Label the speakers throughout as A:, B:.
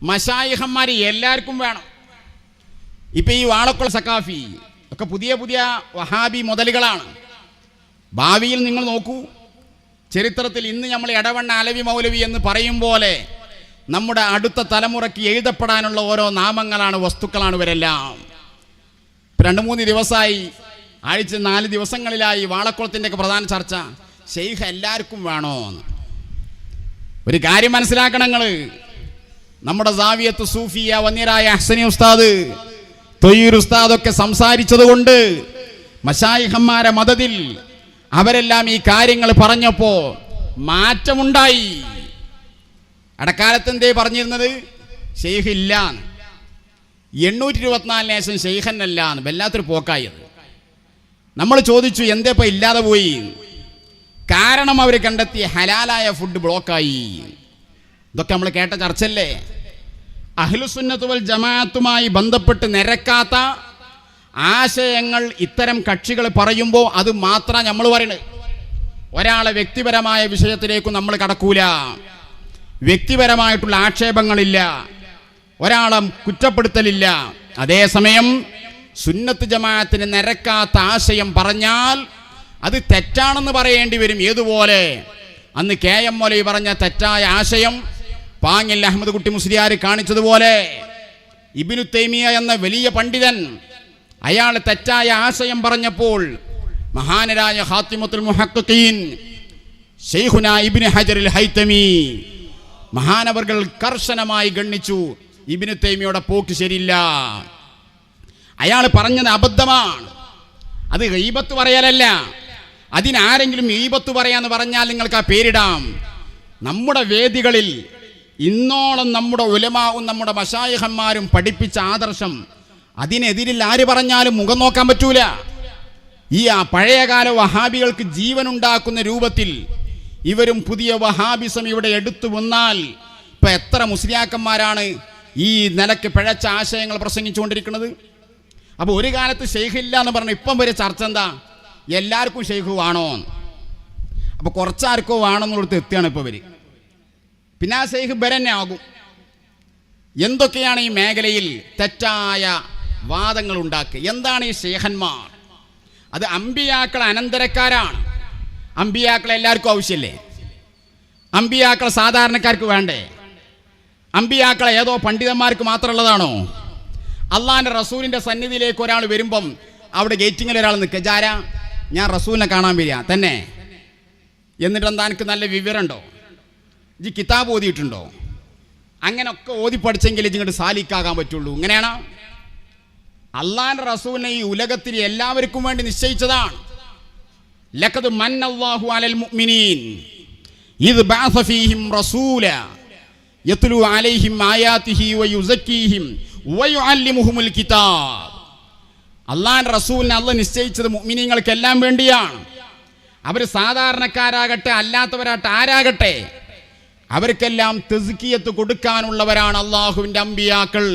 A: മശായിഖന്മാർ എല്ലാവർക്കും വേണം. ഇപ്പൊ ഈ വാളക്കുള സക്കാഫി ഒക്കെ പുതിയ പുതിയ വഹാബി മുതലുകളാണ്. ഭാവിയിൽ നിങ്ങൾ നോക്കൂ, ചരിത്രത്തിൽ ഇന്ന് നമ്മൾ എടവണ്ണ അലവി മൗലവി എന്ന് പറയും പോലെ നമ്മുടെ അടുത്ത തലമുറയ്ക്ക് എഴുതപ്പെടാനുള്ള ഓരോ നാമങ്ങളാണ്, വസ്തുക്കളാണ് ഇവരെല്ലാം. 2-3 ദിവസമായി, ആഴ്ച 4 ദിവസങ്ങളിലായി വാളക്കുളത്തിൻ്റെ ഒക്കെ പ്രധാന ചർച്ച ഷെയ്ഖ് എല്ലാവർക്കും വേണോ എന്ന്. ഒരു കാര്യം മനസ്സിലാക്കണം നിങ്ങൾ, നമ്മുടെ സാവിയത്ത് സൂഫിയ വന്യരായ അഹ്സനി ഉസ്താദ്, തൊയ്യൂർ ഉസ്താദൊക്കെ സംസാരിച്ചത് കൊണ്ട് മശായിഖന്മാരെ മദദിൽ അവരെല്ലാം ഈ കാര്യങ്ങൾ പറഞ്ഞപ്പോ മാറ്റമുണ്ടായി. അടക്കാലത്ത് എന്തേ പറഞ്ഞിരുന്നത്? ഷെയ്ഖ് ഇല്ലാന്ന്. 824 ശേഷം ഷെയ്ഖന്നല്ലാന്ന്. വല്ലാത്തൊരു പോക്കായത്. നമ്മൾ ചോദിച്ചു എന്തേപ്പ ഇല്ലാതെ പോയി? കാരണം അവർ കണ്ടെത്തി ഹലാലായ ഫുഡ് ബ്ലോക്കായി. ഇതൊക്കെ നമ്മൾ കേട്ട ചർച്ചല്ലേ? അഹ്ലുസുന്നത്ത് വൽ ജമാഅത്തുമായി ബന്ധപ്പെട്ട് നിരക്കാത്ത ആശയങ്ങൾ ഇത്തരം കക്ഷികൾ പറയുമ്പോൾ അത് മാത്രം നമ്മൾ പറയുന്നത്. ഒരാളെ വ്യക്തിപരമായ വിഷയത്തിലേക്ക് നമ്മൾ കടക്കൂല, വ്യക്തിപരമായിട്ടുള്ള ആക്ഷേപങ്ങളില്ല, ഒരാളെ കുറ്റപ്പെടുത്തലില്ല. അതേസമയം സുന്നത്ത് ജമാഅത്തിന് നിരക്കാത്ത ആശയം പറഞ്ഞാൽ അത് തെറ്റാണെന്ന് പറയേണ്ടി വരും. ഏതുപോലെ അന്ന് KM മൗലവി പറഞ്ഞ തെറ്റായ ആശയം പാങ്ങിൽ അഹമ്മദ് കുട്ടി മുസ്ലിയാർ കാണിച്ചതുപോലെ ഇബ്നു തൈമിയ എന്ന വലിയ പണ്ഡിതൻ അയാൾ തെറ്റായ ആശയം പറഞ്ഞപ്പോൾ മഹാനരായ ഖാത്തിമത്തുൽ മുഹഖ്ഖീൻ ശൈഖുന ഇബ്നു ഹജറുൽ ഹൈതമി മഹാനവർകൾ കർശനമായി ഗണ്ണിച്ചു. ഇബ്നു തൈമിയുടെ പോക്ക് ശരിയില്ല, അയാൾ പറഞ്ഞത് അബദ്ധമാണ്. അത് ഗീബത്ത് പറയലല്ല. അതിനാരെങ്കിലും ഗീബത്ത് പറയാന്ന് പറഞ്ഞാൽ നിങ്ങൾക്ക് ആ പേരിടാം. നമ്മുടെ വേദികളിൽ ഇന്നോളം നമ്മുടെ ഉലമാവും നമ്മുടെ മശായിഖന്മാരും പഠിപ്പിച്ച ആദർശം, അതിനെതിരിൽ ആര് പറഞ്ഞാലും മുഖം നോക്കാൻ പറ്റൂല. ഈ പഴയകാല വഹാബികൾക്ക് ജീവനുണ്ടാക്കുന്ന രൂപത്തിൽ ഇവരും പുതിയ വഹാബിസം ഇവിടെ എടുത്തു വന്നാൽ ഇപ്പൊ എത്ര മുസ്ലിയാക്കന്മാരാണ് ഈ നിലക്ക് പിഴച്ച ആശയങ്ങൾ പ്രസംഗിച്ചുകൊണ്ടിരിക്കുന്നത്? അപ്പോൾ ഒരു കാലത്ത് ഷെയ്ഖ് ഇല്ല എന്ന് പറഞ്ഞു, ഇപ്പം വരെ ചർച്ച എന്താ? എല്ലാവർക്കും ഷെയ്ഖ് വേണോ? അപ്പോൾ കുറച്ചാർക്കോ വേണമെന്നുള്ളത് എത്തിയാണ് ഇപ്പോൾ ഇവർ. പിന്നെ ആ ഷെയ്ഖ് ബരന്നെ ആകും. എന്തൊക്കെയാണ് ഈ മേഖലയിൽ തെറ്റായ വാദങ്ങൾ ഉണ്ടാക്കുക? എന്താണ് ഈ ഷെയ്ഖന്മാർ? അത് അമ്പിയാക്കൾ അനന്തരക്കാരാണ്. അമ്പിയാക്കൾ എല്ലാവർക്കും ആവശ്യമില്ലേ? അമ്പിയാക്കൾ സാധാരണക്കാർക്ക് വേണ്ടേ? അമ്പിയാക്കളെ ഏതോ പണ്ഡിതന്മാർക്ക് മാത്രമുള്ളതാണോ? അള്ളാഹിൻ്റെ റസൂലിൻ്റെ സന്നിധിയിലേക്ക് ഒരാൾ വരുമ്പം അവിടെ ഗേറ്റിങ്ങിൽ ഒരാൾ നിൽക്കുക, ജാര ഞാൻ റസൂലിനെ കാണാൻ വരിക തന്നെ, എന്നിട്ട് എന്താ എനിക്ക് നല്ല വിവരമുണ്ടോ? ഈ കിതാബ് ഓതിയിട്ടുണ്ടോ? അങ്ങനെയൊക്കെ ഓതി പഠിച്ചെങ്കിൽ ഇങ്ങോട്ട് സാലിക്കാകാൻ പറ്റുള്ളൂ. ഇങ്ങനെയാണ് അള്ളാഹിൻ്റെ റസൂലിനെ ഈ ഉലകത്തിൽ എല്ലാവർക്കും വേണ്ടി നിശ്ചയിച്ചതാണ്. ലഖദ് മന്നല്ലാഹു അലൽ മുഅ്മിനീൻ ഇദ് ബഅസ ഫീഹിം റസൂല യത്ലു അലൈഹിം ആയാതിഹി വയുസക്കീഹിം വയുഅല്ലിമുഹുൽ കിതാബ്. അള്ളാഹിൻ്റെ റസൂലിനെ അള്ളാഹ് നിശ്ചയിച്ചത് മുഅ്മിനീങ്ങൾക്കെല്ലാം വേണ്ടിയാണ്. അവർ സാധാരണക്കാരാകട്ടെ അല്ലാത്തവരാകട്ടെ ആരാകട്ടെ അവർക്കെല്ലാം തസ്കിയത്ത് കൊടുക്കാനുള്ളവരാണ് അള്ളാഹുവിൻ്റെ അമ്പിയാക്കൾ.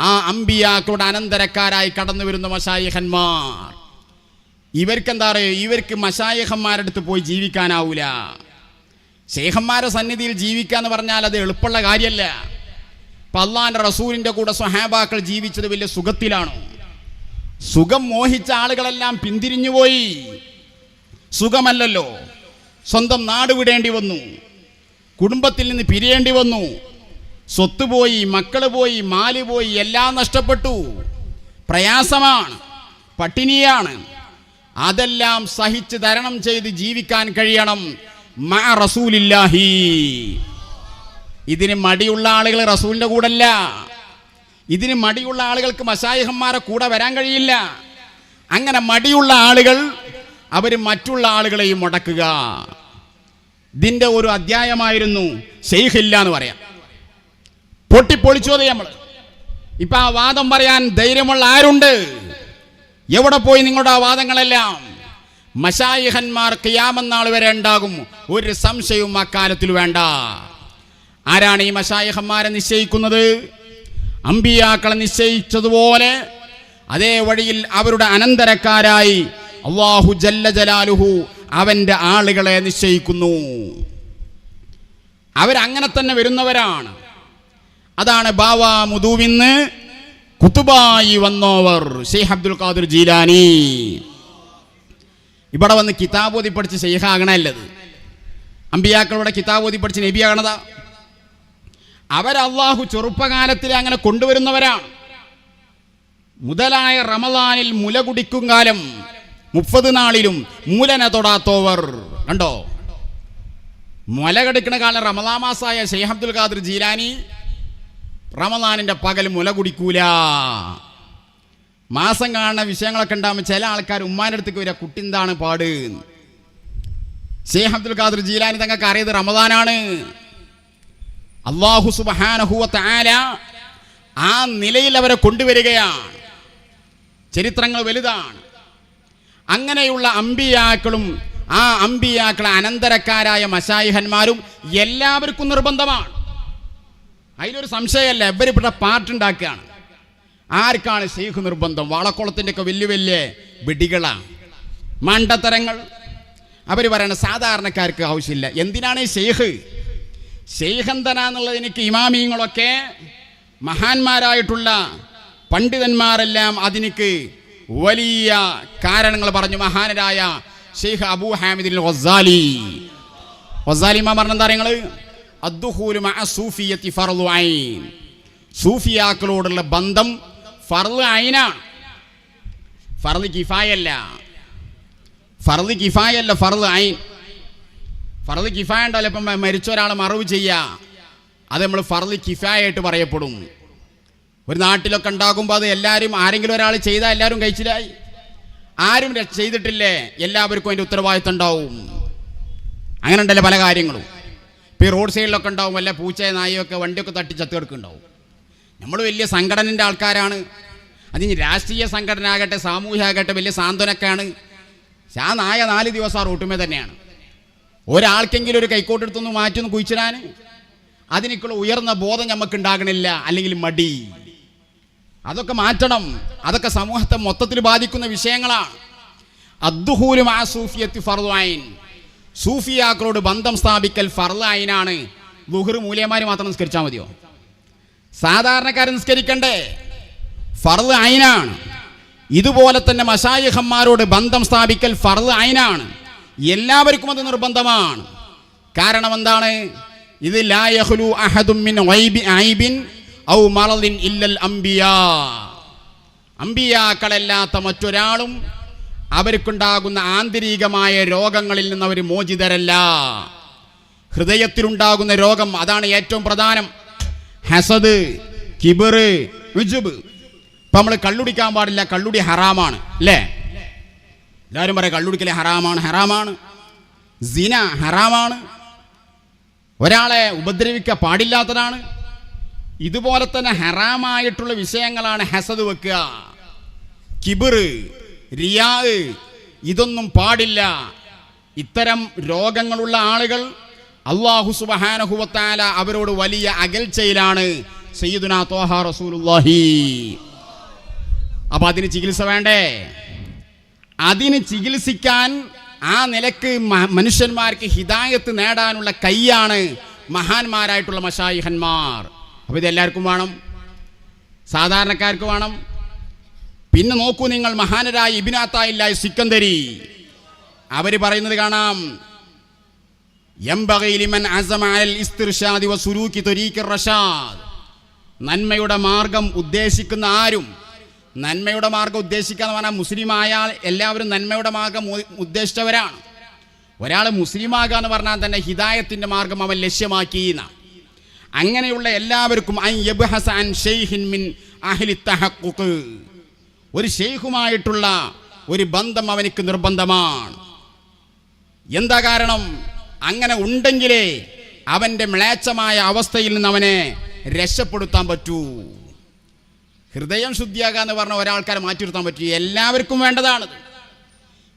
A: ആ അമ്പിയാക്കളുടെ അനന്തരക്കാരായി കടന്നു വരുന്ന മശായിഖന്മാർ. ഇവർക്കെന്താ പറയുക? ഇവർക്ക് മശായിഖന്മാരുടെ അടുത്ത് പോയി ജീവിക്കാനാവൂല. ശൈഖന്മാരുടെ സന്നിധിയിൽ ജീവിക്കാന്ന് പറഞ്ഞാൽ അത് എളുപ്പമുള്ള കാര്യമല്ല. ഇപ്പം അള്ളാഹിൻ്റെ റസൂലിൻ്റെ കൂടെ സ്വഹാബാക്കൾ ജീവിച്ചത് വലിയ സുഖത്തിലാണ്. സുഖം മോഹിച്ച ആളുകളെല്ലാം പിന്തിരിഞ്ഞുപോയി. സുഖമല്ലല്ലോ, സ്വന്തം നാട് വിടേണ്ടി വന്നു, കുടുംബത്തിൽ നിന്ന് പിരിയേണ്ടി വന്നു, സ്വത്ത് പോയി, മക്കള് പോയി, മാല് പോയി, എല്ലാം നഷ്ടപ്പെട്ടു. പ്രയാസമാണ്, പട്ടിണിയാണ്. അതെല്ലാം സഹിച്ച് തരണം ചെയ്ത് ജീവിക്കാൻ കഴിയണം മഅ റസൂലില്ലാഹി. ഇതിന് മടിയുള്ള ആളുകൾ റസൂലിൻ്റെ കൂടല്ല. ഇതിന് മടിയുള്ള ആളുകൾക്ക് മശായിഖന്മാരെ കൂടെ വരാൻ കഴിയില്ല. അങ്ങനെ മടിയുള്ള ആളുകൾ അവർ മറ്റുള്ള ആളുകളെയും മുടക്കുക. ഇതിൻ്റെ ഒരു അധ്യായമായിരുന്നു ഷെയ്ഖ് ഇല്ല എന്ന് പറയാം. പൊട്ടിപ്പൊളിച്ചോത് നമ്മൾ. ഇപ്പം ആ വാദം പറയാൻ ധൈര്യമുള്ള ആരുണ്ട്? എവിടെ പോയി നിങ്ങളുടെ ആ വാദങ്ങളെല്ലാം? മശായിഖന്മാർ ഖിയാമത്ത് നാൾ വരെ ഉണ്ടാകും, ഒരു സംശയവും അക്കാലത്തിൽ വേണ്ട. ആരാണ് ഈ മശായിഖന്മാരെ നിശ്ചയിക്കുന്നത്? അമ്പിയാക്കളെ നിശ്ചയിച്ചതുപോലെ അതേ വഴിയിൽ അവരുടെ അനന്തരക്കാരായി അല്ലാഹു ജല്ല ജലാലുഹു അവൻ്റെ ആളുകളെ നിശ്ചയിക്കുന്നു. അവരങ്ങനെ തന്നെ വരുന്നവരാണ്. അതാണ് ബാവ മുദൂവിന്ന് കുത്തുബായി വന്നോവർ ഷെയ്ഖ് അബ്ദുൽ ഖാദിർ ജീലാനി. ഇവിടെ വന്ന് കിതാബ് ഓതി പഠിച്ച് ഷെയ്ഖാകണല്ലത്. അമ്പിയാക്കളുടെ കിതാബ് ഓതി പഠിച്ച് നബിയാകണതാ. അവരല്ലാഹു ചെറുപ്പകാലത്തിൽ അങ്ങനെ കൊണ്ടുവരുന്നവരാണ്. മുതലായ റമദാനിൽ മുല കുടിക്കും കാലം 30 നാളിലും മൂലന തൊടാത്തോവർ കണ്ടോ. മുല കടിക്കുന്ന കാലം റമദാൻ മാസമായ ഷെയ്ഖ് അബ്ദുൽ ഖാദിർ ജീലാനി റമദാനിന്റെ പകൽ മുല കുടിക്കൂല. മാസം കാണുന്ന വിഷയങ്ങളൊക്കെ ഉണ്ടാകുമ്പോൾ ചില ആൾക്കാർ ഉമ്മാൻ്റെ അടുത്തേക്ക് വരിക, കുട്ടി എന്താണ് പാട്. ഷെയ്ഖ് അബ്ദുൽ ഖാദിർ ജീലാനി തങ്ങൾക്ക് അറിയത് റമദാനാണ്. അല്ലാഹു സുബ്ഹാനഹു വ തആല ആ നിലയിൽ അവരെ കൊണ്ടുവരികയാണ്. ചരിത്രങ്ങൾ വലുതാണ്. അങ്ങനെയുള്ള അമ്പിയാക്കളും ആ അമ്പിയാക്കളെ അനന്തരക്കാരായ മശായിഹന്മാരും എല്ലാവർക്കും നിർബന്ധമാണ്. അതിലൊരു സംശയമല്ല. ഇവരിവിടെ പാട്ടുണ്ടാക്കുകയാണ്. ആർക്കാണ് ഷെയ്ഖ് നിർബന്ധം? വാളക്കുളത്തിൻ്റെ ഒക്കെ വലിയ വലിയ വെടികളാണ്, മണ്ടത്തരങ്ങൾ. അവർ പറയണ സാധാരണക്കാർക്ക് ആവശ്യമില്ല. എന്തിനാണ് ഷെയ്ഖ്? ഷെയ്ഖ് എന്താണെന്നുള്ളത് എനിക്ക് ഇമാമിയങ്ങളൊക്കെ മഹാന്മാരായിട്ടുള്ള പണ്ഡിതന്മാരെല്ലാം അതിനിക്ക് വലിയ കാരണങ്ങൾ പറഞ്ഞു. മഹാനരായ ഷെയ്ഖ് അബൂ ഹാമിദ് ഗസാലി ഇമാം പറഞ്ഞ എന്താ നിങ്ങൾ? അദ്ദുഖൂലു മഅ സൂഫിയ്യത്തി ഫർളു ഐൻ. സൂഫിയാക്കളോടുള്ള ബന്ധം ഫർള് ഐനാണ്, ഫർള് കിഫായല്ല. ഫർള് കിഫായല്ല, ഫർള് ഐൻ. ഫർള് കിഫായ ഉണ്ടല്ലോ, ഇപ്പം മരിച്ച ഒരാൾ മറവ് ചെയ്യുക, അത് നമ്മൾ ഫർള് കിഫായായിട്ട് പറയപ്പെടും. ഒരു നാട്ടിലൊക്കെ ഉണ്ടാകുമ്പോൾ അത് എല്ലാവരും ആരെങ്കിലും ഒരാൾ ചെയ്താൽ എല്ലാവരും കഴിച്ചില്ലായി. ആരും ചെയ്തിട്ടില്ലേ എല്ലാവർക്കും അതിൻ്റെ ഉത്തരവാദിത്തം ഉണ്ടാവും. അങ്ങനെ ഉണ്ടല്ലോ പല കാര്യങ്ങളും. ഇപ്പോൾ ഈ റോഡ് സൈഡിലൊക്കെ ഉണ്ടാവും വല്ല പൂച്ചയെ നായൊക്കെ വണ്ടിയൊക്കെ തട്ടി ചത്തുകിടക്കുന്നുണ്ടാവും. നമ്മൾ വലിയ സംഘടനൻ്റെ ആൾക്കാരാണ്. അതിന് രാഷ്ട്രീയ സംഘടന ആകട്ടെ സാമൂഹ്യ ആകട്ടെ വലിയ സാന്ത്വനൊക്കെയാണ്. ആ നായ 4 ദിവസം ആ റൂട്ടുമേ തന്നെയാണ്. ഒരാൾക്കെങ്കിലും ഒരു കൈക്കോട്ടെടുത്തൊന്ന് മാറ്റൊന്ന് കുഴിച്ചിടാൻ അതിനേക്കുള്ള ഉയർന്ന ബോധം നമുക്ക് ഉണ്ടാകണില്ല. അല്ലെങ്കിൽ മടി. അതൊക്കെ മാറ്റണം. അതൊക്കെ സമൂഹത്തെ മൊത്തത്തിൽ ബാധിക്കുന്ന വിഷയങ്ങളാണ്. അദ്ദുഖൂലു മഅ സൂഫിയ്യത്തി ഫർളു ഐൻ. സൂഫിയാക്കളോട് ബന്ധം സ്ഥാപിക്കൽ ഫർള് ഐനാണ്. ളുഹ്ർ മൂല്യന്മാർ മാത്രം നിസ്കരിച്ചാൽ മതിയോ? സാധാരണക്കാരൻ നിസ്കരിക്കണ്ടേ? ഫർള് ഐനാണ്. ഇതുപോലെ തന്നെ മശായിഖന്മാരോട് ബന്ധം സ്ഥാപിക്കൽ ഫർള് ഐനാണ്. എല്ലാവർക്കും അത് നിർബന്ധമാണ്. കാരണം എന്താണ്? ഇത് ലാ യഖ്ലു അഹദും മിൻ ഐബിൻ ഔ മറദിൻ ഇല്ലൽ അംബിയാ. അംബിയാക്കളല്ലാത്ത മറ്റൊരാളും അവർക്കുണ്ടാകുന്ന ആന്തരികമായ രോഗങ്ങളിൽ നിന്ന് അവർ മോചിതരല്ല. ഹൃദയത്തിലുണ്ടാകുന്ന രോഗം അതാണ് ഏറ്റവും പ്രധാനം. ഹസദ്, കിബർ, ഉജ്ബ്. ഇപ്പം നമ്മൾ കള്ളുടിക്കാൻ പാടില്ല, കള്ളുടി ഹറാമാണ് അല്ലേ? എല്ലാവരും പറയാം കള്ളുടിക്കൽ ഹറാമാണ്, ഹറാമാണ്. സിന ഹറാമാണ്. ഒരാളെ ഉപദ്രവിക്കാൻ പാടില്ലാത്തതാണ്. ഇതുപോലെ തന്നെ ഹറാമായിട്ടുള്ള വിഷയങ്ങളാണ് ഹസദ് വെക്കുക, കിബർ, റിയാ. ഇതൊന്നും പാടില്ല. ഇത്തരം രോഗങ്ങളുള്ള ആളുകൾ അല്ലാഹു സുബ്ഹാനഹു വ തആല അവരോട് വലിയ അകൽച്ചയിലാണ്. സയ്യിദുനാ ത്വാഹ റസൂലുള്ളാഹി. അപ്പൊ അതിന് ചികിത്സ വേണ്ടേ? അതിന് ചികിത്സിക്കാൻ ആ നിലക്ക് മനുഷ്യന്മാർക്ക് ഹിദായത്ത് നേടാനുള്ള കൈയാണ് മഹാന്മാരായിട്ടുള്ള മശായിഖന്മാർ. അപ്പോൾ ഇതെല്ലാവർക്കും വേണം, സാധാരണക്കാർക്ക് വേണം. പിന്നെ നോക്കൂ നിങ്ങൾ, മഹാനരായ ഇബ്നു അത്താഇല്ലാഹി സിക്കന്ദരി അവർ പറയുന്നത് കാണാം. യംബഗി ലിമൻ അസമ അലൽ ഇസ്തിർഷാദി വസുലൂകി ത്വരീഖിർ റഷാദ്. നന്മയുടെ മാർഗം ഉദ്ദേശിക്കുന്ന ആരും, നന്മയുടെ മാർഗം ഉദ്ദേശിക്കുക എന്ന് പറഞ്ഞാൽ മുസ്ലിം ആയാൽ എല്ലാവരും നന്മയുടെ മാർഗം ഉദ്ദേശിച്ചവരാണ്. ഒരാൾ മുസ്ലിം ആകുക എന്ന് പറഞ്ഞാൽ തന്നെ ഹിദായത്തിൻ്റെ മാർഗം അവൻ ലക്ഷ്യമാക്കി. അങ്ങനെയുള്ള എല്ലാവർക്കും ഒരു ഷെയ്ഖുമായിട്ടുള്ള ഒരു ബന്ധം അവനിക്ക് നിർബന്ധമാണ്. എന്താ കാരണം? അങ്ങനെ ഉണ്ടെങ്കിലേ അവൻ്റെ മ്ലേച്ഛമായ അവസ്ഥയിൽ നിന്ന് അവനെ രക്ഷപ്പെടുത്താൻ പറ്റൂ. ഹൃദയം ശുദ്ധിയാകുക എന്ന് പറഞ്ഞ ഒരാൾക്കാരെ മാറ്റി നിർത്താൻ പറ്റൂ. എല്ലാവർക്കും വേണ്ടതാണത്.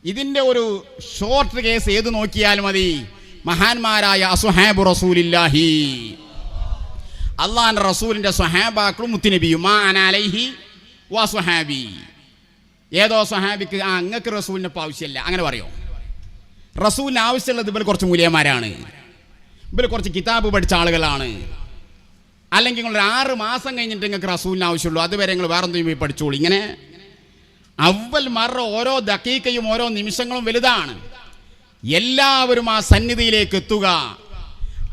A: ഇതിൻ്റെ ഒരു ഷോർട്ട് കേസ് ഏത് നോക്കിയാലും മതി. മഹാന്മാരായ അസ്ഹാബു റസൂലില്ലാഹി, അള്ളാഹിൻ്റെ റസൂലിൻ്റെ സ്വഹാബാക്കളും മുത്തുനബിയും മാ അന അലൈഹി വ സ്വഹാബി. ഏതോ സ്വഹാബിക്ക് അങ്ങക്ക് റസൂലിൻ്റെ ഇപ്പോൾ ആവശ്യമില്ല അങ്ങനെ പറയോ? റസൂലിന് ആവശ്യമുള്ളത് ഇവർ കുറച്ച് മൂല്യന്മാരാണ്, ഇവർ കുറച്ച് കിതാബ് പഠിച്ച ആളുകളാണ്. അല്ലെങ്കിൽ നിങ്ങൾ 6 മാസം കഴിഞ്ഞിട്ട് നിങ്ങൾക്ക് റസൂലിന് ആവശ്യമുള്ളൂ, അതുവരെ നിങ്ങൾ വേറെ എന്തെങ്കിലും പോയി പഠിച്ചോളൂ. ഇങ്ങനെ അവൽ മറ ഓരോ ദഖീഖയും ഓരോ നിമിഷങ്ങളും വലുതാണ്. എല്ലാവരും ആ സന്നിധിയിലേക്ക് എത്തുക.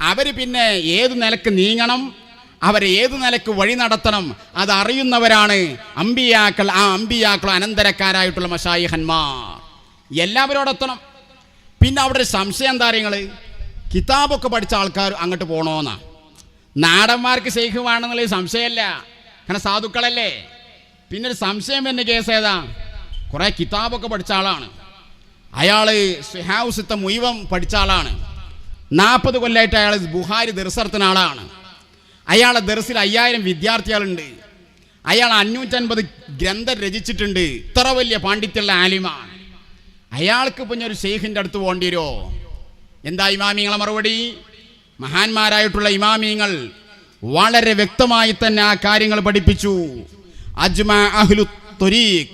A: അവർ പിന്നെ ഏത് നിലക്ക് നീങ്ങണം, അവരെ ഏത് നിലക്ക് വഴി നടത്തണം, അതറിയുന്നവരാണ് അമ്പിയാക്കൾ. ആ അമ്പിയാക്കൾ അനന്തരക്കാരായിട്ടുള്ള മശായിഖന്മാർ എല്ലാവരോടെത്തണം. പിന്നെ അവിടെ ഒരു സംശയം എന്താ അറിയങ്ങൾ, കിതാബൊക്കെ പഠിച്ച ആൾക്കാർ അങ്ങോട്ട് പോകണമെന്നാ. നാടന്മാർക്ക് ശൈഖ് വേണമെന്നുള്ള സംശയമല്ല, കാരണം സാധുക്കളല്ലേ. പിന്നെ ഒരു സംശയം എന്ന കേസ് ഏതാ, കുറേ കിതാബൊക്കെ പഠിച്ച ആളാണ് അയാൾ, സ്വഹാവുസിത്തെ മുഴുവൻ പഠിച്ച ആളാണ്. 40 കൊല്ലമായിട്ട് അയാൾ ബുഹാരി ദർസ് നടത്തുന്ന ആളാണ്. അയാളെ ദർസിൽ 5000 വിദ്യാർത്ഥികളുണ്ട്. അയാൾ 550 ഗ്രന്ഥം രചിച്ചിട്ടുണ്ട്. ഇത്ര വലിയ പാണ്ഡിത്യമുള്ള ആലിമാണ്. അയാൾക്ക് പിന്നെ ഒരു ഷെയ്ഖിൻ്റെ അടുത്ത് പോകേണ്ടി വരുമോ? എന്താ ഇമാമിങ്ങളെ മറുപടി? മഹാന്മാരായിട്ടുള്ള ഇമാമിങ്ങൾ വളരെ വ്യക്തമായി തന്നെ ആ കാര്യങ്ങൾ പഠിപ്പിച്ചു. അജ്മാ അഹ്ലു ത്വരീഖ്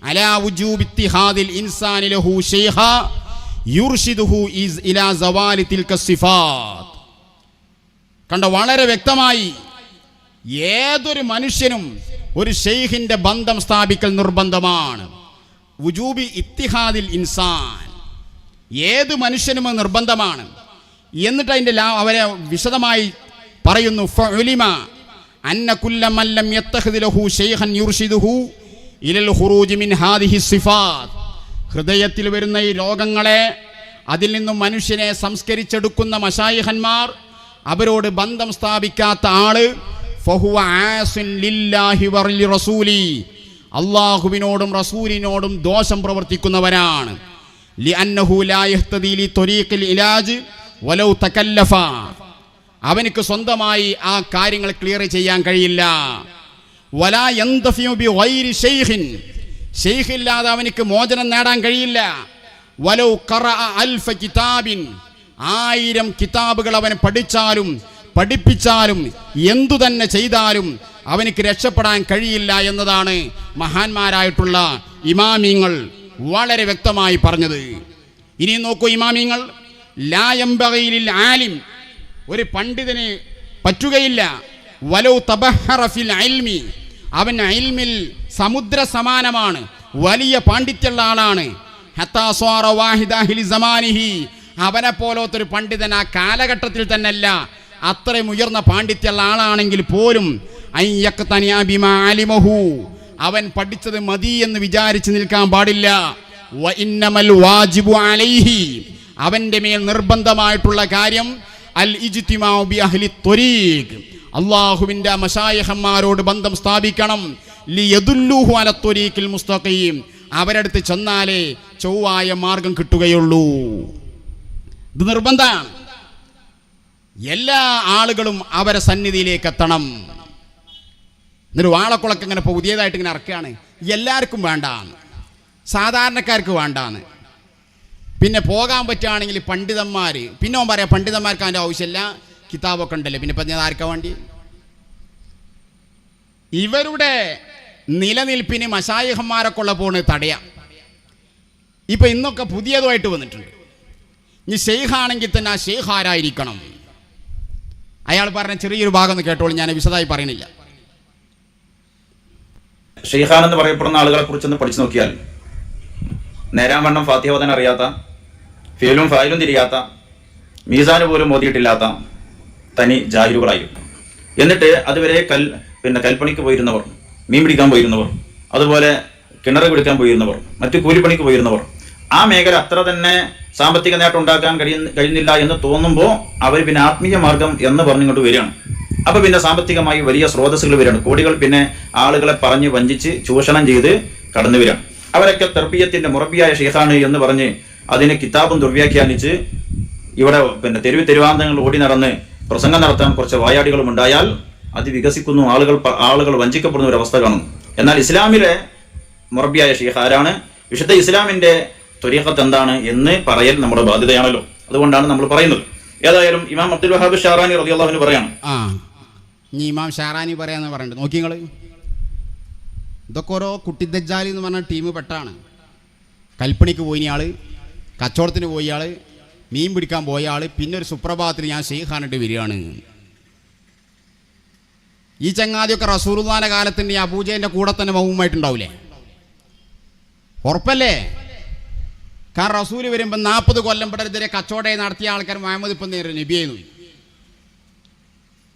A: അലാ വുജൂബി ഇത്തിഹാദിൽ ഇൻസാനി ലഹു ശൈഖ യുർഷിദുഹു ഇലാ സവാലി തിൽക സിഫാത്ത്. കണ്ട, വളരെ വ്യക്തമായി ഏതൊരു മനുഷ്യനും ഒരു ഷെയ്ഖിന്റെ ബന്ധം സ്ഥാപിക്കൽ നിർബന്ധമാണ്. വുജൂബി ഇത്തിഹാദിൽ ഇൻസാൻ, ഏത് മനുഷ്യനും നിർബന്ധമാണ്. എന്നിട്ട് അതിൻ്റെ അവരെ വിശദമായി പറയുന്നു. ഫഉലിമ അന്ന കുല്ല മൻ ലം യത്തഖിദ് ലഹു ശൈഖൻ യുർഷിദുഹു ഇലൽ ഖുറൂജി മിൻ ഹാദിഹി സിഫാത്ത്. ഹൃദയത്തിൽ വരുന്ന ഈ രോഗങ്ങളെ, അതിൽ നിന്നും മനുഷ്യനെ സംസ്കരിച്ചെടുക്കുന്ന മശായിഖന്മാർ, അവരോട് ബന്ധം സ്ഥാപിക്കാത്ത ആള് ഫഹുവ ആസിൻ ലില്ലാഹി വലി റസൂലി, അല്ലാഹുവിനോടും റസൂലിനോടും ദോഷം പ്രവർത്തിക്കുന്നവരാണ്. ലിഅന്നഹു ലാ യഹ്തദി ലി ത്വരീഖിൽ ഇലാജ് വലൗ തകല്ലഫ, അവനിക്ക് സ്വന്തമായി ആ കാര്യങ്ങൾ ക്ലിയർ ചെയ്യാൻ കഴിയില്ല. വലാ യന്തഫിഉ ബിഗൈരി ശൈഖിൻ, ശൈഖില്ലാതെ അവനിക്ക് മോചനം നേടാൻ കഴിയില്ല. വലൗ ഖറഅ അൽഫ കിതാബിൻ, 1000 കിതാബുകൾ അവൻ പഠിച്ചാലും പഠിപ്പിച്ചാലും എന്തു തന്നെ ചെയ്താലും അവനിക്ക് രക്ഷപ്പെടാൻ കഴിയില്ല എന്നതാണ് മഹാന്മാരായിട്ടുള്ള ഇമാമിങ്ങൾ വളരെ വ്യക്തമായി പറഞ്ഞത്. ഇനി നോക്കൂ, ഇമാമിങ്ങൾ ലാ യംബഗി ലിൽ ആലിം, ഒരു പണ്ഡിതന് പറ്റുകയില്ല, വലൗ തബഹറ ഫിൽ ഇൽമി, അവൻ ഇൽമിൽ സമുദ്ര സമാനമാണ്, വലിയ പാണ്ഡിത്യമുള്ള ആളാണ്. ഹത്താ സ്വാറ വാഹിദ അഹ്ലി സമാനിഹി, അവനെ പോലത്തൊരു പണ്ഡിതൻ ആ കാലഘട്ടത്തിൽ തന്നെ അല്ല, അത്രയും ഉയർന്ന പാണ്ഡിത്യമുള്ള ആളാണെങ്കിൽ പോലും അയ്യഖ്തനിഅ ബിമാ അലിമഹു, അവൻ പഠിച്ചത് മതി എന്ന് വിചാരിച്ച് നിൽക്കാൻ പാടില്ല. വ ഇന്നമൽ വാജിബു അലൈഹി, അവന്റെ മേൽ നിർബന്ധമായിട്ടുള്ള കാര്യം അൽ ഇജ്തിമാഉ ബി അഹ്ലി ത്വരീഖ്, അല്ലാഹുവിന്റെ മശായിഖന്മാരോട് ബന്ധം സ്ഥാപിക്കണം. ലിയദുല്ലുഹു അല ത്വരീഖിൽ മുസ്തഖീം, അവരടുത്ത് ചെന്നാലേ ചൊവ്വായ മാർഗം കിട്ടുകയുള്ളൂ. ഇത് നിർബന്ധമാണ്. എല്ലാ ആളുകളും അവരെ സന്നിധിയിലേക്ക് എത്തണം. എന്നൊരു വാളക്കുളക്ക് ഇങ്ങനെ പുതിയതായിട്ട് ഇങ്ങനെ ഇറക്കുകയാണ്. എല്ലാവർക്കും വേണ്ടാന്ന്, സാധാരണക്കാർക്ക് വേണ്ടാന്ന്. പിന്നെ പോകാൻ പറ്റുകയാണെങ്കിൽ പണ്ഡിതന്മാർ, പിന്നെ അവൻ പറയാം പണ്ഡിതന്മാർക്ക് അതിൻ്റെ ആവശ്യമില്ല, കിതാബൊക്കെ ഉണ്ടല്ലോ, പിന്നെ ഇപ്പം ഞാൻ ആർക്കാ വേണ്ടി? ഇവരുടെ നിലനിൽപ്പിന് മശായിഖന്മാരൊക്കെ ഉള്ള പോണ് തടയാം. ഇപ്പം ഇന്നൊക്കെ പുതിയതുമായിട്ട് വന്നിട്ടുണ്ട്. ഇനി ഷെയ്ഖാണെങ്കിൽ തന്നെ ആ ഷെയ്ഖ് ആരായിരിക്കണം? അയാൾ പറഞ്ഞ ചെറിയൊരു ഭാഗം ഒന്ന് കേട്ടോളൂ, ഞാൻ വിശദമായി പറയണില്ല.
B: ഷെയ്ഖാൻ എന്ന് പറയപ്പെടുന്ന ആളുകളെ കുറിച്ചൊന്ന് പഠിച്ചു നോക്കിയാൽ നേരാവണ്ണം ഫാത്തിഹ ഓതാൻ അറിയാത്ത, ഫീലും ഫായിലും തിരിയാത്ത, മീസാന് പോലും ഓതിയിട്ടില്ലാത്ത തനി ജാഹിലുകളായിരുന്നു. എന്നിട്ട് അതുവരെ കൽപ്പണിക്ക് പോയിരുന്നവർ, മീൻ പിടിക്കാൻ പോയിരുന്നവർ, അതുപോലെ കിണർ പിടിക്കാൻ പോയിരുന്നവർ, മറ്റു കൂലിപ്പണിക്ക് പോയിരുന്നവർ, ആ മേഖല അത്ര തന്നെ സാമ്പത്തിക നേട്ടം ഉണ്ടാക്കാൻ കഴിയുന്നില്ല എന്ന് തോന്നുമ്പോൾ അവർ പിന്നെ ആത്മീയ മാർഗം എന്ന് പറഞ്ഞുകൊണ്ട് വരികയാണ്. അപ്പൊ പിന്നെ സാമ്പത്തികമായി വലിയ സ്രോതസ്സുകൾ വരികയാണ്. കോടികൾ പിന്നെ ആളുകളെ പറഞ്ഞ് വഞ്ചിച്ച് ചൂഷണം ചെയ്ത് കടന്നു വരികയാണ്. അവരൊക്കെ തർബിയത്തിന്റെ മുറബിയായ ഷെയ്ഖാണ് എന്ന് പറഞ്ഞ് അതിന് കിതാബും ദുർവ്യാഖ്യാനിച്ച് ഇവിടെ തെരുവാന്തങ്ങൾ ഓടി നടന്ന് പ്രസംഗം നടത്താൻ കുറച്ച് വായാടികളും ഉണ്ടായാൽ അത് വികസിക്കുന്നു, ആളുകൾ വഞ്ചിക്കപ്പെടുന്ന ഒരു അവസ്ഥ കാണുന്നു. എന്നാൽ ഇസ്ലാമിലെ മുറബിയായ ഷെയ്ഖ് ആരാണ്, വിശുദ്ധ ഇസ്ലാമിന്റെ ത്വരീഖത്ത് എന്താണ് എന്ന് പറയൽ നമ്മുടെ ബാധ്യതയാണല്ലോ. അതുകൊണ്ടാണ് നമ്മൾ പറയുന്നത്. ഏതായാലും ഇമാം അബ്ദുൽ വഹാബ് ഷാറാനി റളിയല്ലാഹു അൻഹു പറയാണ്.
A: ഇനി ഇമാം ഷാറാനി പറയാന്ന് പറയണ്ട, നോക്കി നിങ്ങൾ. ഇതൊക്കെ ഓരോ കുട്ടി ദജ്ജാലി എന്ന് പറഞ്ഞ ടീം പെട്ടാണ്. കൽപ്പണിക്ക് പോയി ആള്, കച്ചവടത്തിന് പോയി ആള്, മീൻ പിടിക്കാൻ പോയ ആള്, പിന്നെ ഒരു സുപ്രഭാതത്തിൽ ഞാൻ ഷെയ്ഖാനിട്ട് വരികയാണ്. ഈ ചങ്ങാതിയൊക്കെ റസൂലുള്ളാഹിന്റെ കാലത്തിന്റെ അബൂജഹലിന്റെ കൂടെ തന്നെ മൗമുമായിട്ടുണ്ടാവില്ലേ? ഉറപ്പല്ലേ? കാരണം റസൂല് വരുമ്പോൾ 40 കൊല്ലം പെടരുതരെ കച്ചവടം നടത്തിയ ആൾക്കാർ മുഹമ്മദ് ഇപ്പം നേരെ നബിയായിരുന്നു.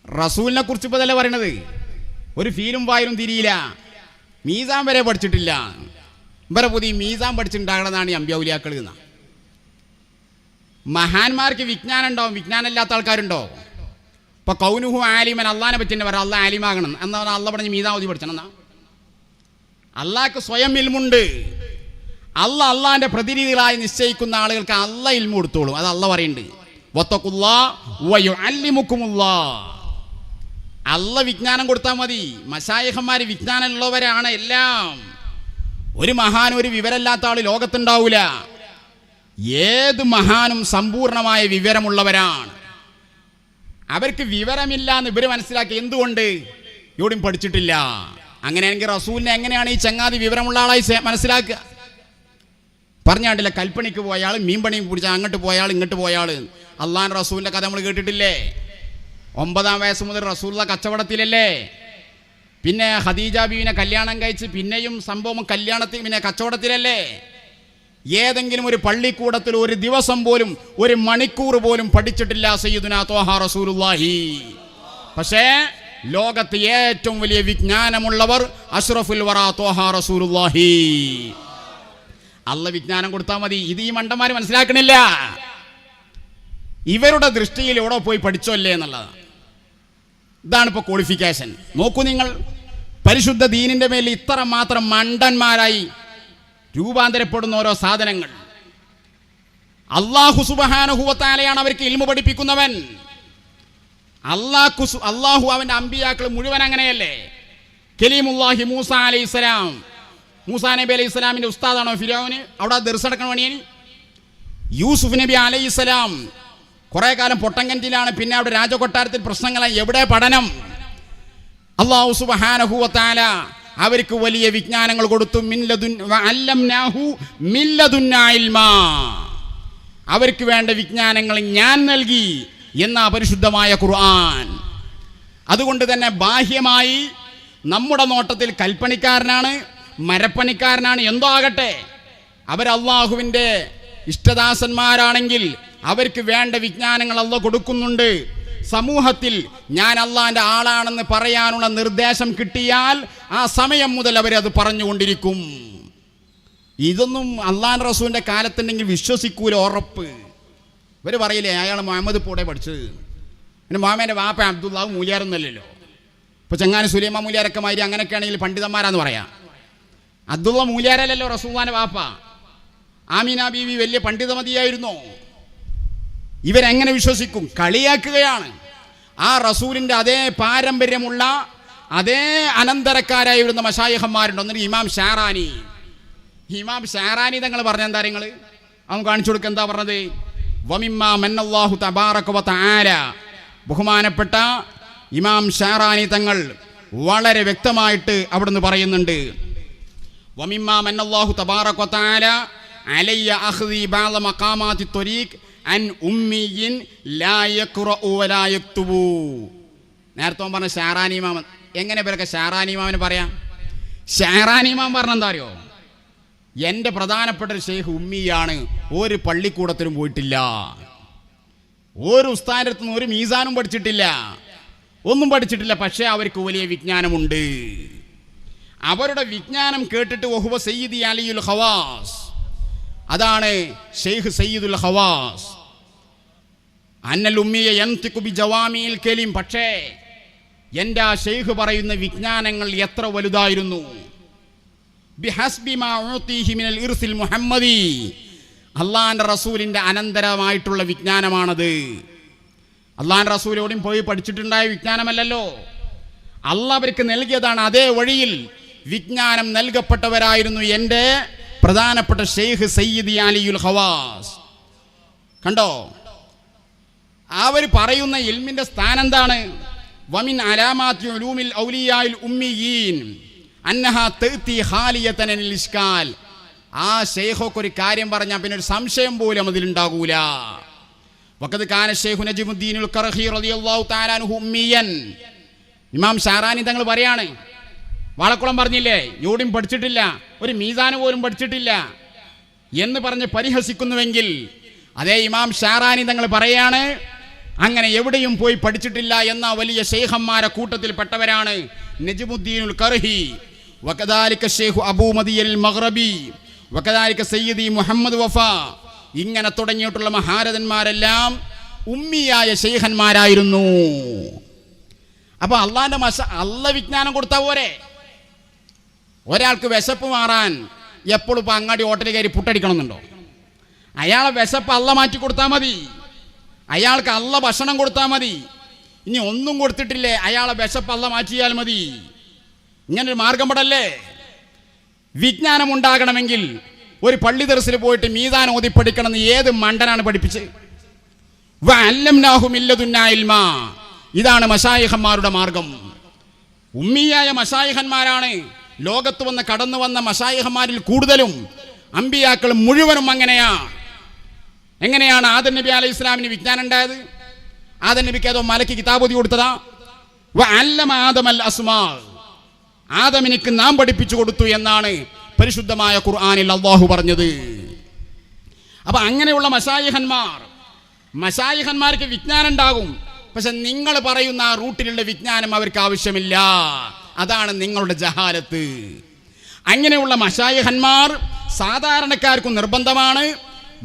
A: റസൂലിനെ കുറിച്ച് ഇപ്പോൾ ഇതല്ലേ പറയണത്? ഒരു ഫീലും വായിലും തിരിയില്ല, മീസാൻ വരെ പഠിച്ചിട്ടില്ല. ഇവരെ പുതിയ മീസാൻ പഠിച്ചിട്ടുണ്ടാകണമെന്നാണ് ഈ അമ്പ്യൗലിയാക്കൾ എന്ന. മഹാന്മാർക്ക് വിജ്ഞാനം ഉണ്ടാവും, വിജ്ഞാനം ഇല്ലാത്ത ആൾക്കാരുണ്ടോ? ഇപ്പൊ കൗനുഹു ആലിമൻ, അള്ളാഹിനെ പറ്റി തന്നെ പറയാം അള്ളാഹ് ആലിമാകണം എന്നാ അള്ള പറഞ്ഞ് മീസാൻ ഓതി പഠിച്ചണം എന്നാ. അള്ളാഹ്ക്ക് സ്വയം ഇൽമുണ്ട്. അള്ളാഹിന്റെ പ്രതിനിധികളായി നിശ്ചയിക്കുന്ന ആളുകൾക്ക് അള്ളാഹ് ഇൽമു കൊടുത്തോളും. അത് അള്ളാഹ് പറയുന്നുണ്ട്, അള്ളാഹ് വിജ്ഞാനം കൊടുത്താൽ മതി. മശായിഖന്മാർ വിജ്ഞാനം ഉള്ളവരാണ് എല്ലാം. ഒരു മഹാനും ഒരു വിവരമില്ലാത്ത ആൾ ലോകത്തുണ്ടാവൂല. ഏത് മഹാനും സമ്പൂർണമായ വിവരമുള്ളവരാണ്. അവർക്ക് വിവരമില്ല എന്ന് ഇവർ മനസ്സിലാക്കി. എന്തുകൊണ്ട്? എവിടെയും പഠിച്ചിട്ടില്ല. അങ്ങനെയാണെങ്കിൽ റസൂലിനെ എങ്ങനെയാണ് ഈ ചങ്ങാതി വിവരമുള്ള ആളായി മനസ്സിലാക്കുക? പറഞ്ഞാണ്ടില്ല, കൽപ്പണിക്ക് പോയാൾ, മീൻപണിക്ക് പിടിച്ചാൽ അങ്ങോട്ട് പോയാൾ ഇങ്ങോട്ട് പോയാൾ. അള്ളാഹ് റസൂലിന്റെ കഥ നമ്മൾ കേട്ടിട്ടില്ലേ? 9-ാം വയസ്സ് മുതൽ റസൂലുള്ള കച്ചവടത്തിലല്ലേ. പിന്നെ ഖദീജ ബീവിനെ കല്യാണം കഴിച്ച് പിന്നെയും സംഭവം കല്യാണത്തിൽ പിന്നെ കച്ചവടത്തിലല്ലേ. ഏതെങ്കിലും ഒരു പള്ളിക്കൂടത്തിൽ ഒരു ദിവസം പോലും ഒരു മണിക്കൂർ പോലും പഠിച്ചിട്ടില്ല സയ്യിദുനാ ത്വാഹ റസൂലുള്ളാഹി. പക്ഷേ ലോകത്ത് ഏറ്റവും വലിയ വിജ്ഞാനമുള്ളവർ അഷ്റഫുൽ വറാ ത്വാഹ റസൂലുള്ളാഹി. അള്ളാഹ് വിജ്ഞാനം കൊടുത്താൽ മതി. ഇത് ഈ മണ്ടന്മാർ മനസ്സിലാക്കണില്ല. ഇവരുടെ ദൃഷ്ടിയിൽ എവിടെ പോയി പഠിച്ചോല്ലേ എന്നുള്ളതാണ്. ഇതാണ് ഇപ്പോൾ ക്വാളിഫിക്കേഷൻ. നോക്കൂ നിങ്ങൾ, പരിശുദ്ധ ദീനിന്റെ മേൽ ഇത്ര മാത്രം മണ്ടന്മാരായി രൂപാന്തരപ്പെടുന്ന ഓരോ സാധനങ്ങൾ. അല്ലാഹു സുബ്ഹാനഹു വ തആലയാണ് അവർക്ക് ഇൽമു പഠിപ്പിക്കുന്നവൻ. അല്ലാഹു അവന്റെ അമ്പിയാക്കൾ മുഴുവൻ അങ്ങനെയല്ലേ. കലീമുല്ലാഹി മൂസ അലൈഹിസ്സലാം, മൂസാ നബി അലൈഹി സ്വലാമിന്റെ ഉസ്താദാണോ ഫിറഔന്? അവിടെ ദർശനക്കാൻ വേണ്ടിയാണ്. യൂസുഫ് നബി അലൈഹിസ്സലാം കുറെ കാലം പൊട്ടങ്കൻറ്റിലാണ്. പിന്നെ അവിടെ രാജകൊട്ടാരത്തിൽ പ്രശ്നങ്ങളായി. എവിടെ പഠനം? അല്ലാഹു സുബ്ഹാനഹു വ തആല അവർക്ക് വലിയ വിജ്ഞാനങ്ങൾ കൊടുത്തു. അവർക്ക് വേണ്ട വിജ്ഞാനങ്ങൾ ഞാൻ നൽകി എന്ന പരിശുദ്ധമായ ഖുർആൻ. അതുകൊണ്ട് തന്നെ ബാഹ്യമായി നമ്മുടെ നോട്ടത്തിൽ കൽപ്പണിക്കാരനാണ്, മരപ്പണിക്കാരനാണ്, എന്തോ ആകട്ടെ, അവർ അള്ളാഹുവിൻ്റെ ഇഷ്ടദാസന്മാരാണെങ്കിൽ അവർക്ക് വേണ്ട വിജ്ഞാനങ്ങൾ അള്ളാഹ് കൊടുക്കുന്നുണ്ട്. സമൂഹത്തിൽ ഞാൻ അള്ളാഹിന്റെ ആളാണെന്ന് പറയാനുള്ള നിർദ്ദേശം കിട്ടിയാൽ ആ സമയം മുതൽ അവരത് പറഞ്ഞുകൊണ്ടിരിക്കും. ഇതൊന്നും അള്ളാഹ് റസൂലിന്റെ കാലത്തുണ്ടെങ്കിൽ വിശ്വസിക്കൂല, ഉറപ്പ്. ഇവർ പറയില്ലേ അയാൾ മുഹമ്മദ് പൂടെ പഠിച്ചത്. പിന്നെ മുഹമ്മദിന്റെ വാപ്പ അബ്ദുല്ലാഹ് മൂലിയാറൊന്നുമല്ലല്ലോ. ഇപ്പൊ ചെങ്ങാനും സുലൈമാൻ മൂലിയാരൊക്കെ മാതിരി അങ്ങനെയൊക്കെ ആണെങ്കിൽ പണ്ഡിതന്മാരാന്ന് പറയാം. അബ്ദുള്ള മൂലിയാരല്ലല്ലോ റസൂലുള്ളാഹിന്റെ വാപ്പ. ആമീന ബീവി വലിയ പണ്ഡിതമതിയായിരുന്നോ? ഇവരെങ്ങനെ വിശ്വസിക്കും? കളിയാക്കുകയാണ്. ആ റസൂലിന്റെ അതേ പാരമ്പര്യമുള്ള അതേ അനന്തരക്കാരായി വരുന്ന മശായിഖന്മാരുണ്ട്. ഒന്നിന് ഇമാം ഷാറാനി തങ്ങൾ പറഞ്ഞ എന്താ നിങ്ങൾ അവൻ കാണിച്ചു കൊടുക്കുക. എന്താ പറഞ്ഞത്? വമിമ്മാ മന്നല്ലാഹു തബാറക വ തആല. ബഹുമാനപ്പെട്ട ഇമാം ഷാറാനി തങ്ങൾ വളരെ വ്യക്തമായിട്ട് അവിടുന്ന് പറയുന്നുണ്ട്. വമിമ്മാ മന്നല്ലാഹു തബാറക വ തആല അലയ്യ അഖ്ദി ബഅദ മഖാമാത്തി ത്വരീഖ് അൻ ഉമ്മിയിൻ ലാ യഖ്റഉ വലാ യക്തുബു. നേരത്തെ പറഞ്ഞ ഷാറാനി ഇമാം. എങ്ങനെ ഇവരൊക്കെ ഷാറാനി ഇമാമിന് പറയാം? ഷാറാനി ഇമാം പറഞ്ഞ എന്താ അറിയോ? എൻ്റെ പ്രധാനപ്പെട്ട ഒരു ഷെയ്ഖ് ഉമ്മിയാണ്, ഒരു പള്ളിക്കൂടത്തിലും പോയിട്ടില്ല, ഒരു ഉസ്താദിന്റെ അടുത്ത് നിന്ന് ഒരു മീസാനും പഠിച്ചിട്ടില്ല, ഒന്നും പഠിച്ചിട്ടില്ല. പക്ഷേ അവർക്ക് വലിയ വിജ്ഞാനമുണ്ട്. അവരുടെ വിജ്ഞാനം കേട്ടിട്ട് വഹുവ സയ്യിദി അലിയുൽ ഖവാസ്, അതാണ് ഷെയ്ഖ് സയ്യിദുൽ ഖവാസ്. അന്നൽ ഉമ്മിയ യൻതിഖു ബി ജവാമിൽ കലീം. പക്ഷേ എൻ്റെ ആ ഷെയ്ഖ് പറയുന്ന വിജ്ഞാനങ്ങൾ എത്ര വലുതായിരുന്നു! ബിഹസ്ബി മാ ഉതീഹി മിനൽ ഇർസിൽ മുഹമ്മദി. അള്ളാഹിന്റെ റസൂലിന്റെ അനന്തരമായിട്ടുള്ള വിജ്ഞാനമാണത്. അള്ളാഹിന്റെ റസൂലോടും പോയി പഠിച്ചിട്ടുണ്ടായ വിജ്ഞാനമല്ലല്ലോ, അള്ളാഹ് അവർക്ക് നൽകിയതാണ്. അതേ വഴിയിൽ വിജ്ഞാനം നൽകപ്പെട്ടവരായിരുന്നു എൻ്റെ പ്രധാനപ്പെട്ട ഷെയ്ഖ് സയ്യിദി അലിയുൽ ഖവാസ്. കണ്ടോ, അവർ പറയുന്ന ഇൽമിന്റെ സ്ഥാനം എന്താണ്? വമിൻ അലാമാത്തി ഉലൂമിൽ ഔലിയായിൽ ഉമ്മിയീൻ അന്നഹാ തഅതി ഖാലിയതൻ അനിൽ ഇഷ്കാൽ. ആ ഷെയ്ഖൊക്കെ ഒരു കാര്യം പറഞ്ഞാൽ പിന്നെ ഒരു സംശയം പോലും അതിലുണ്ടാകൂല. വഖദ് കാന ഷെയ്ഖു നജ്മുദ്ദീനുൽ ഖർഹി റളിയല്ലാഹു തആല അൻഹു ഉമ്മിയൻ. ഇമാം ഷാറാനി തങ്ങൾ പറയാണ്, വാളക്കുളം പറഞ്ഞില്ലേ യൂടിയും പഠിച്ചിട്ടില്ല, ഒരു മീസാന് പോലും പഠിച്ചിട്ടില്ല എന്ന് പറഞ്ഞ് പരിഹസിക്കുന്നുവെങ്കിൽ, അതേ ഇമാം ഷാറാനി തങ്ങൾ പറയാണ് അങ്ങനെ എവിടെയും പോയി പഠിച്ചിട്ടില്ല എന്ന വലിയ ശൈഖന്മാരെ കൂട്ടത്തിൽപ്പെട്ടവരാണ് നജ്മുദ്ദീനുൽ കർഹി, വകദാലിക ശൈഖ് അബൂ മദിയൽ മഗ്റബി, വകദാലിക സയ്യിദി മുഹമ്മദ് വഫ. ഇങ്ങനെ തുടങ്ങിയിട്ടുള്ള മഹാരഥന്മാരെല്ലാം ഉമ്മിയായ ശൈഖന്മാരായിരുന്നു. അപ്പൊ അള്ളാന്റെ അള്ള വിജ്ഞാനം കൊടുത്താൽ പോരെ? ഒരാൾക്ക് വിശപ്പ് മാറാൻ എപ്പോഴും ഇപ്പൊ അങ്ങാടി ഹോട്ടലിൽ കയറി പുട്ടടിക്കണമെന്നുണ്ടോ? അയാളെ വിശപ്പ് അള്ള മാറ്റി കൊടുത്താൽ മതി, അയാൾക്ക് അള്ള ഭക്ഷണം കൊടുത്താൽ മതി. ഇനി ഒന്നും കൊടുത്തിട്ടില്ലേ, അയാളെ വിശപ്പ് അള്ള മാറ്റിയാൽ മതി. ഇങ്ങനൊരു മാർഗം പെടല്ലേ? വിജ്ഞാനം ഉണ്ടാകണമെങ്കിൽ ഒരു പള്ളി ദർസിൽ പോയിട്ട് മീസാൻ ഓതി പഠിക്കണമെന്ന് ഏത് മണ്ടനാണ് പഠിപ്പിച്ചത്? ഇതാണ് മശായിഖന്മാരുടെ മാർഗം. ഉമ്മിയായ മശായിഖന്മാരാണ് ലോകത്ത് വന്ന് കടന്നു വന്ന മശായിഖന്മാരിൽ കൂടുതലും. അമ്പിയാക്കൾ മുഴുവനും എങ്ങനെയാണ് ആദം നബി അലൈഹി ഇസ്ലാമിന് വിജ്ഞാനം ഉണ്ടായത്? ആദം നബിക്ക് ഏതോ മലക്ക് കിതാബ് ഓതി കൊടുത്തതാ? ആദമിനിക്ക് നാം പഠിപ്പിച്ചു കൊടുത്തു എന്നാണ് പരിശുദ്ധമായ ഖുർആനിൽ അല്ലാഹു പറഞ്ഞത്. അപ്പൊ അങ്ങനെയുള്ള മശായിഖന്മാർക്ക് വിജ്ഞാനം ഉണ്ടാകും. പക്ഷെ നിങ്ങൾ പറയുന്ന ആ റൂട്ടിലുള്ള വിജ്ഞാനം അവർക്ക് ആവശ്യമില്ല. അതാണ് നിങ്ങളുടെ ജഹാലത്ത്. അങ്ങനെയുള്ള മശായിഖന്മാർ സാധാരണക്കാർക്കും നിർബന്ധമാണ്,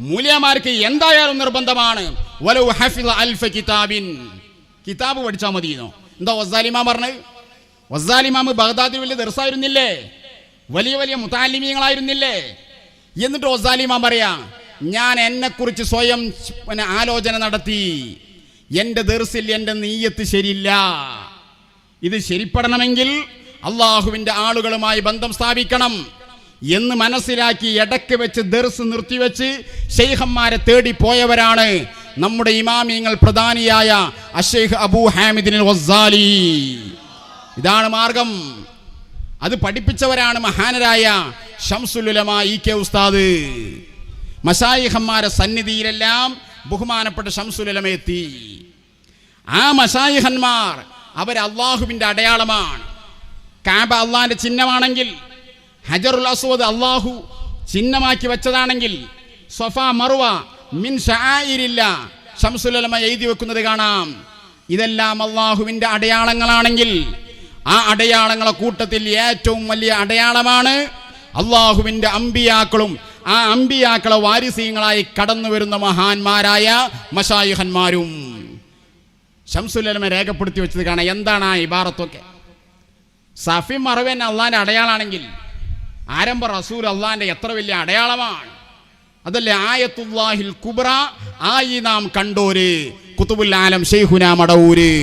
A: മൂല്യമാർക്ക് എന്തായാലും നിർബന്ധമാണ്. വലൗ ഹഫിള അൽഫ കിതാബിൻ, കിതാബ് പഠിച്ചാൽ മതിയെന്നോ? എന്താ വസ്സാലിമാം പറഞ്ഞത്? വസ്സാലിമാം ബഗ്ദാദിൽ വലിയ ദർസായിരുന്നില്ലേ? വലിയ വലിയ മുതാലിമീങ്ങളായിരുന്നില്ലേ? എന്നിട്ട് വസ്സാലിമാം പറയാ, ഞാൻ എന്നെക്കുറിച്ച് സ്വയം ആലോചന നടത്തി, എൻ്റെ ദർസിൽ എൻ്റെ നീയത്ത് ശരിയില്ല. ഇത് ശരിപ്പെടണമെങ്കിൽ അള്ളാഹുവിൻ്റെ ആളുകളുമായി ബന്ധം സ്ഥാപിക്കണം എന്ന് മനസ്സിലാക്കി ഇടയ്ക്ക് വെച്ച് ദർസ് നിർത്തിവെച്ച് ശൈഖന്മാരെ തേടി പോയവരാണ് നമ്മുടെ ഇമാമിങ്ങൾ പ്രധാനിയായ അശൈഖ് അബൂ ഹാമിദിൻ വസ്സാലി. ഇതാണ് മാർഗം. അത് പഠിപ്പിച്ചവരാണ് മഹാനരായ ശംസുൽ ഉലമാ ഇ.കെ. ഉസ്താദ്. മശായിഖന്മാരെ സന്നിധിയിലെല്ലാം ബഹുമാനപ്പെട്ട ശംസുൽ ഉലമ എത്തി. ആ മശായിഖന്മാർ അവർ അള്ളാഹുവിൻ്റെ അടയാളമാണ്. കാബ അള്ളാഹിന്റെ ചിഹ്നമാണെങ്കിൽ, ഹജറുൽ അസ്വദ് അള്ളാഹു ചിഹ്നമാക്കി വെച്ചതാണെങ്കിൽ, സഫ മറുവ മിൻ ശആഇരില്ല ശംസുൽ ഉലമ എഴുതി വെക്കുന്നത് കാണാം. ഇതെല്ലാം അള്ളാഹുവിൻ്റെ അടയാളങ്ങളാണെങ്കിൽ ആ അടയാളങ്ങളെ കൂട്ടത്തിൽ ഏറ്റവും വലിയ അടയാളമാണ് അള്ളാഹുവിൻ്റെ അമ്പിയാക്കളും ആ അമ്പിയാക്കളെ വാരിസീങ്ങളായി കടന്നു വരുന്ന മഹാന്മാരായ മശായിഖന്മാരും. ശംസുൽ ഉലമ രേഖപ്പെടുത്തി വെച്ചത് കാണാം. എന്താണ് ആ ഇബാറത്തൊക്കെ? സഫി മറവൻ അള്ളാന്റെ അടയാളാണെങ്കിൽ ആരംഭ റസൂൽ അള്ളാന്റെ എത്ര വലിയ അടയാളമാണ്. അതല്ലേ ആയത്തുല്ലാഹിൽ കുബ്ര, ആയി നാം കണ്ടോര് കുതുബുൽ ആലം ശൈഖുനാ മടവൂര്.